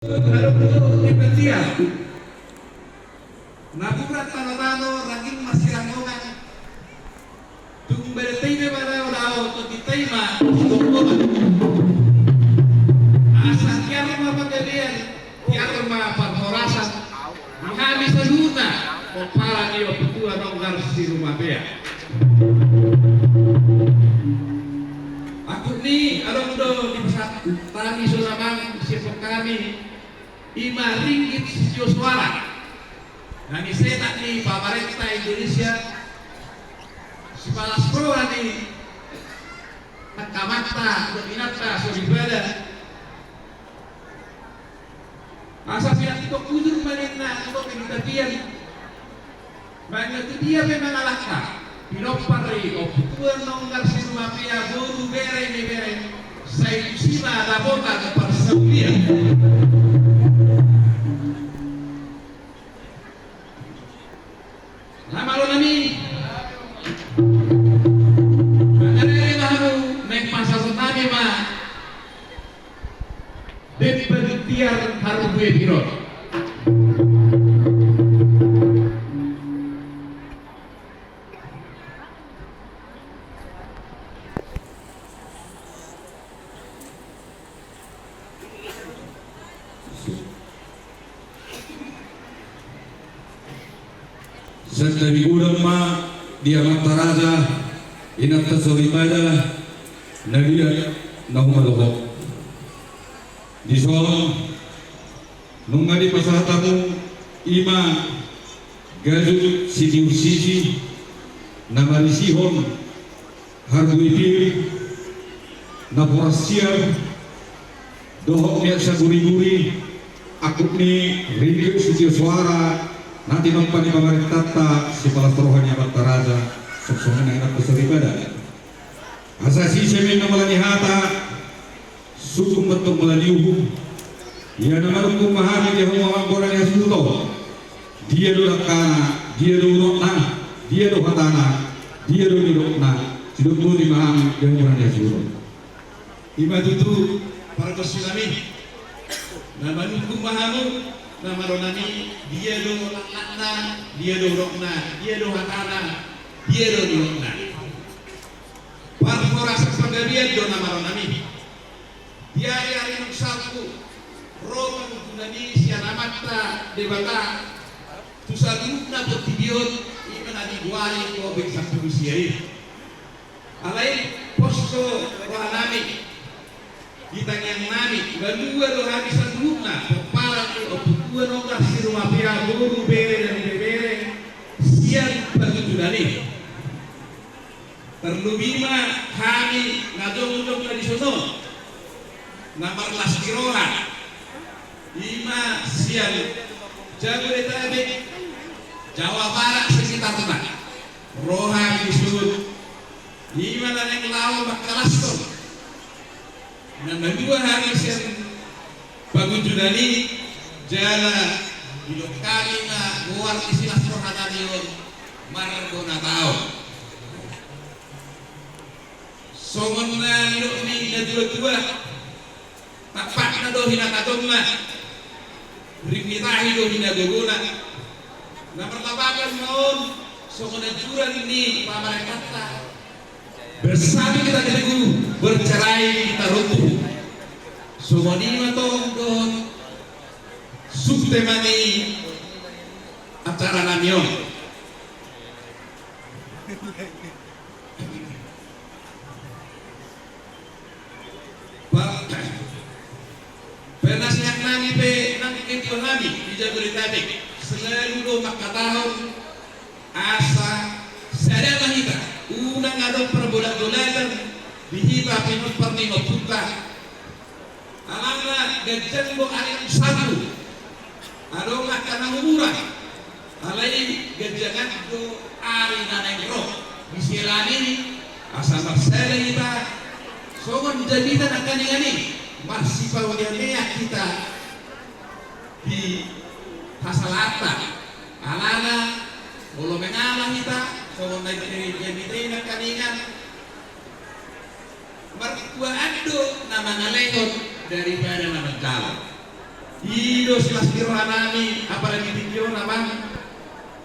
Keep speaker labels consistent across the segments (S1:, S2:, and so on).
S1: Ibetian naburat tanotano raging masirangongan tung beretay para orao to ditayma tungkol asa tiaro mapagalian tiaro mapaghorasan mahami sa luna o para niyo putua nonggar si rumabea aku ni along do di pesat tani sulamang siapa kami 5 ringgit suara. Nah ini saya nih pemerintah Indonesia si palas pro nih nakamata dominata soribada masa pinat itu kudur manena untuk penelitian banyak dia memang alaka pinopari oputuan nonggar si mafia buru bere saya sima ada bota ke persaulian Lama nami, mengenai baru naik masa tsunami mah, depentiar haru gue biro.
S2: Santa Miguel ma dia Mataraja inat tasoribada nadia nahumaloko di Solo nungadi pasahatamu ima gaju sisi namarisihon harguipir naporasiar dohok niat saguri-guri akut ni rindu suci suara nanti nompan di pemerintah si palas rohani Mataraja soksomen enak keseribada asasi semen namalani hata suku betul melani hukum ya nama hukum mahami dia hukum orang yang suto dia do lakana dia do rokna dia do hatana dia do nirokna hidup tu di mahami yang orang yang suto ima tutu para kosilami nama hukum mahamu nama ronani dia do lakna dia do rokna dia do hatana dia do nirokna para rasa pagarian do nama ronani dia yang saku Roma kunani sianamata debata tusaduna potibiot imana diguari ko bek saktusiai alai posto rohanami ditanyang nami balua do habisan luna para ni oputua no kasir mafia guru bere dan bere sian pagutudani perlu bima kami ngadong-dong na disono nomor lastirohan 5 siang Jabodetabek Jawa Barat sekitar tenang rohan disebut 5 dan yang lawan Bakalaston dan 2 hari siang bangun judani jala hidup kami na luar istilah rohananion margona tau songon na hidup ni na dua tapak na do hinakatong na rimitahi do hinaguguna na pertabakan maun songonanjuran ini pamarekata bersama kita diriku bercerai kita runtuh songonima tonggon subtemani acara namion penasihat nami pe nang ketio nami di Jabodetabek selalu do makatahon asa sadama hita unang adong perbulan-bulanan dihita pinut perni mapunta alangna gajan mo aling sabu adong kanang umurah alai gajangan do ari naneng roh misilani asa marsala hita songon jaditan akan ini masih pawaliannya kita di hasalata alana bolo mengalah kita so naik dari kaningan mertua ando nama ngalehon daripada nama jalan
S1: Ido silas kiranani apalagi video nama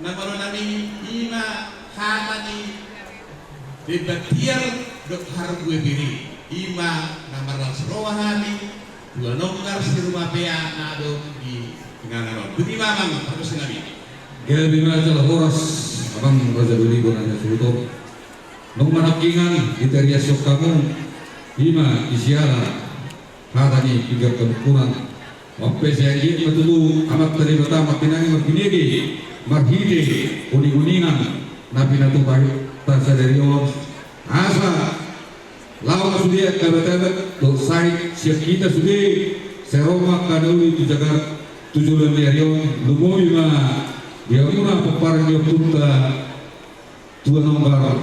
S1: nami ima hamani debatiar dok har gue biri ima namaral serohani dua nonggar si rumah pea nado di penganan beri mamang terus nabi
S2: Gabi majalah horas abang raja beli gonanya suruh nong manakingan di terias sok kamu ima isiara hatani tiga kempuran sampai saya ingin betul amat terlibat amat pinangi marginegi marhide kuning-kuningan nabi natu baik tasadarion asa lawan sudia kabat-kabat dosai siap kita sudia seroma kadawi tu jaga tujuan diarion lumoy ma dia muna peparang dia punta tua nomor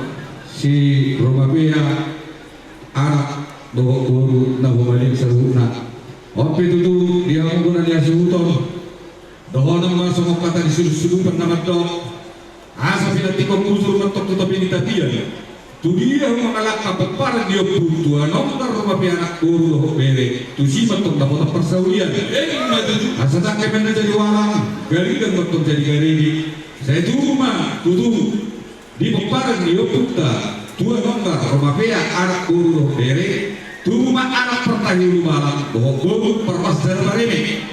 S2: si Romabea anak bawa guru nabu balik seruna Opi itu dia menggunakan dia suhuton dohonang masuk kata disuruh-suruh bernama dok asa bila tikok kusur mentok tetap ini tatian tu dia mengalahkan peparang dia puntua nomor rumah anak guru dohok bere tu si mentok dapat persaulian asa tak kemen jadi walang gari dan mentok jadi gari saya cuma tutup di peparang dia punta tua nomor rumah anak guru dohok bere Tuma anak pertanyaan malam bahwa guru perpas dalam ini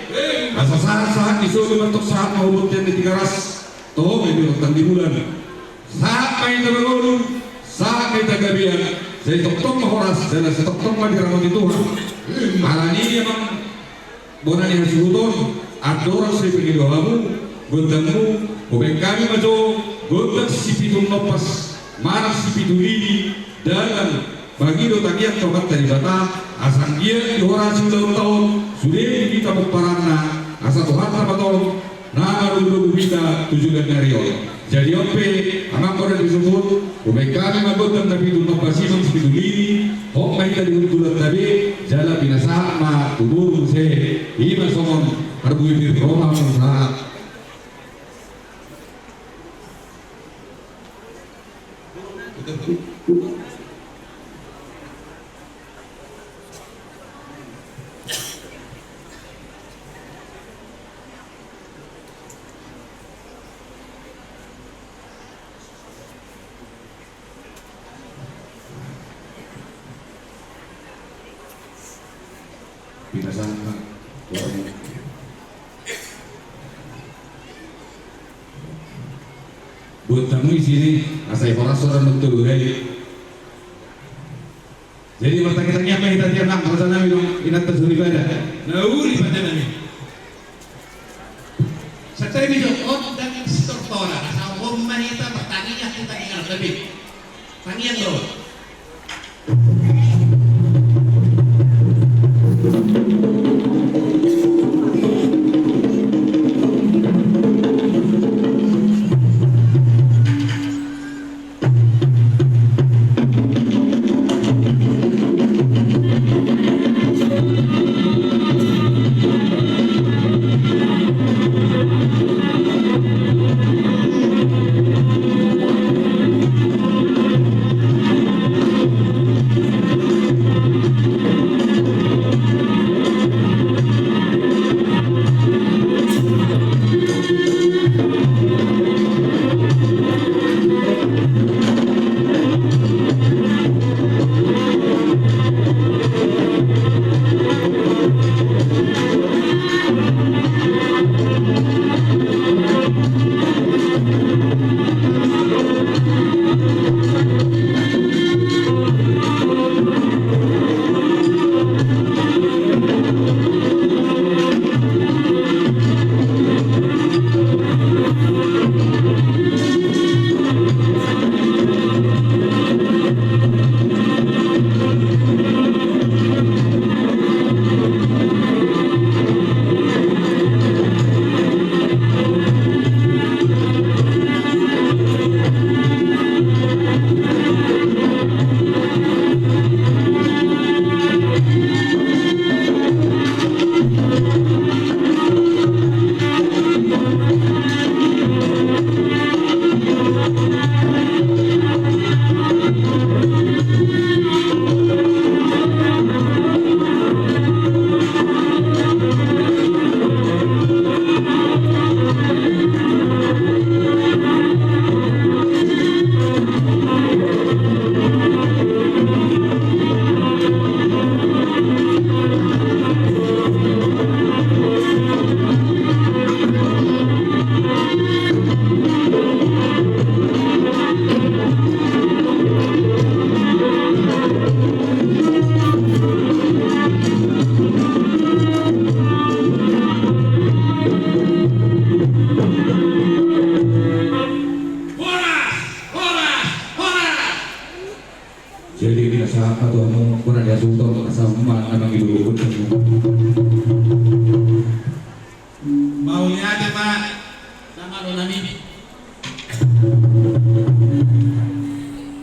S2: asal saat disuruh untuk saat mau yang di tiga ras toh itu di bulan sampai itu guru sampai tagabian saya tok horas dan saya tok lagi ramai Tuhan malah ini emang bonan yang suhuton adoran saya pergi doamu gontamu bukan kami maju gontak si pitung nopas mana si pitung ini dan bagi do tagiat tobat dari bata asal dia dihorasi ulang tahun sudah kita berparana asal Tuhan sama tahun nama dulu kita tujuan dari Allah jadi ope anak orang disebut mereka mengagotan tapi itu nopasi seperti ini kok mereka diuntulan tapi jalan binasa ma tubuh se ima somon harbu bir Roma saat binasama buat tamu di sini asai horas orang betul jadi bertanya-tanya apa kita tiap nak masa nami dong inat tersuri pada
S1: nauri pada nami saya bisa dan instruktora asal rumah kita bertanya kita ingat lebih tanya loh tema nama lo nami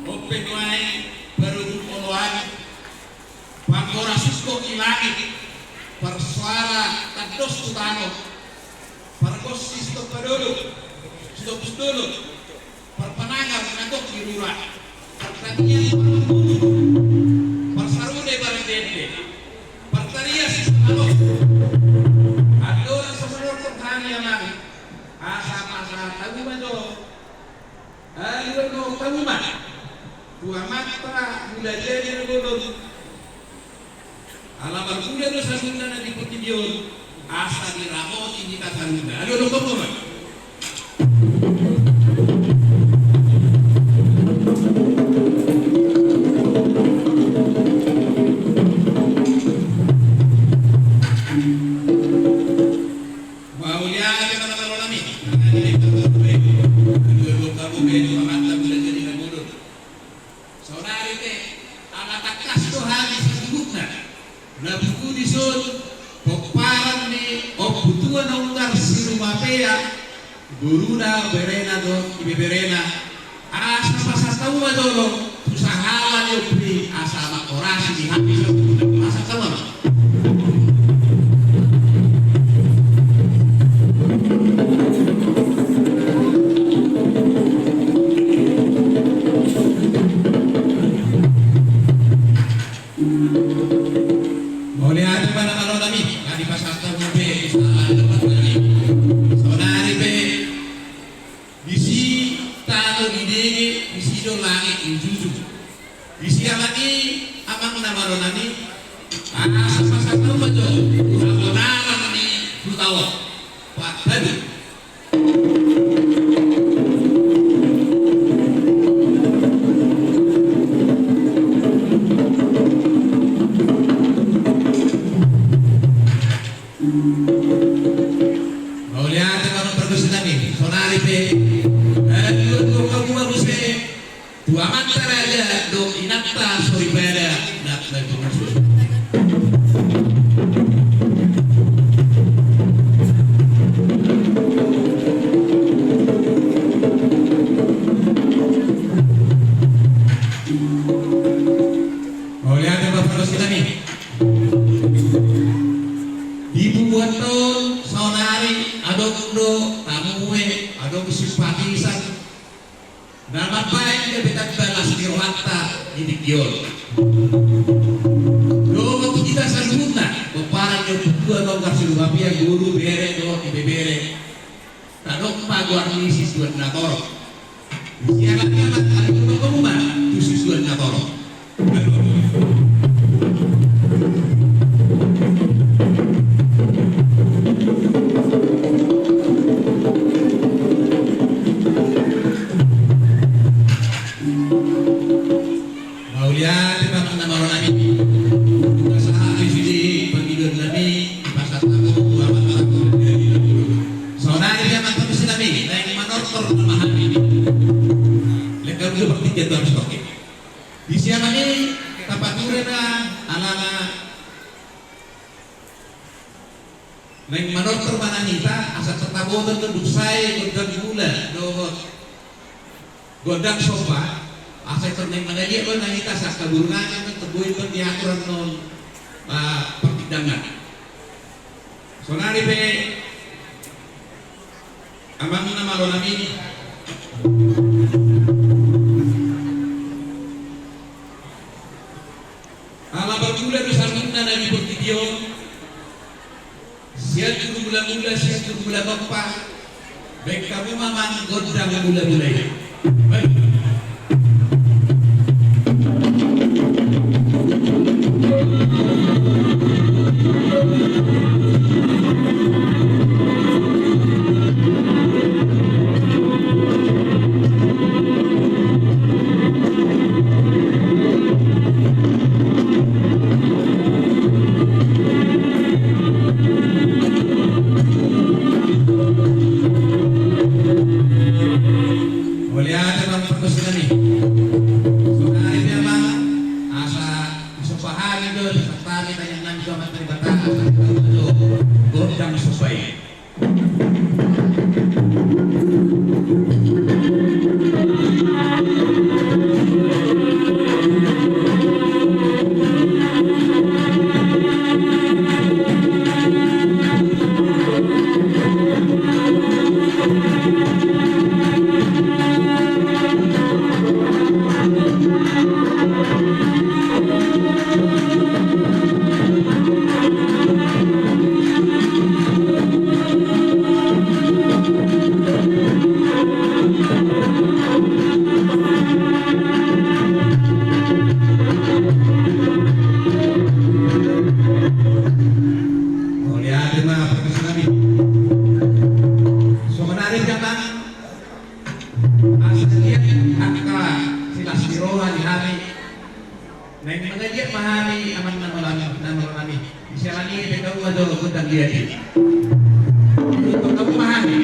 S1: open wai baru puluhan pangkora susko ilangit persuara tados utano parkos sistem padulu stop dulu perpanangan mengatuk di lurah pertanian pertanian persarude barendende pertanian sistem adon sesuatu pertanian lagi asa tahu mado ayo tahu mah dua mata gula jadi ngodon alamat gula dosa gula nanti kutidion asa di ramot ini kata gula ayo lo mah Guruna berena do ibe berena asa pasar tahu madolo usaha dia beli asa mak orasi di habis asa sama mau lihat mana kalau kami di pasar tahu be usaha dapat beli saudari be bisi tano gidege bisi do langit injuju bisi amani amang namaro nani asa pasar tahu bajo abonaran ni butawa pak tadi mau lihat kalau pergusitan ini sonari pe dua mantar aja do inata sorry beda nak lagi masuk mau lihat apa terus kita nih ibu buat ton sonari adok do tamue adok simpatisan nama baik dia betak balas di rohata ini kiol do waktu kita sangguna keparang yang berdua nongkar silupapia guru bere do ibe bere tadok paguar misi suan natoro siaran amat hari itu kemuma tu suan natoro di siapa ini tempat turena alana neng manor termana nita asal tertabotan ke dusai gondang gula do gondang sofa asal terneng mana dia lo nangita sak kaburungan kan terbuin kan diaturan non pertidangan sonari be amang nama lo nami bergula besar minta Nabi bervideo siap gula-gula siap gula bapak baik kamu mamang godang gula-gula ini baik dia memahami aman ulami. Siapa ni kita buat tu tentang dia ni. Untuk kamu memahami.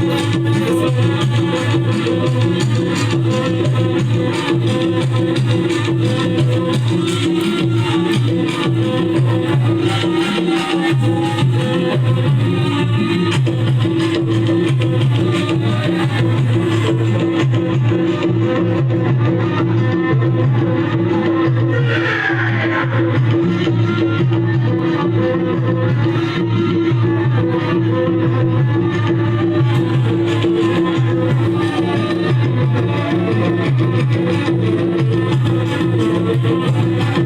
S3: Thank you.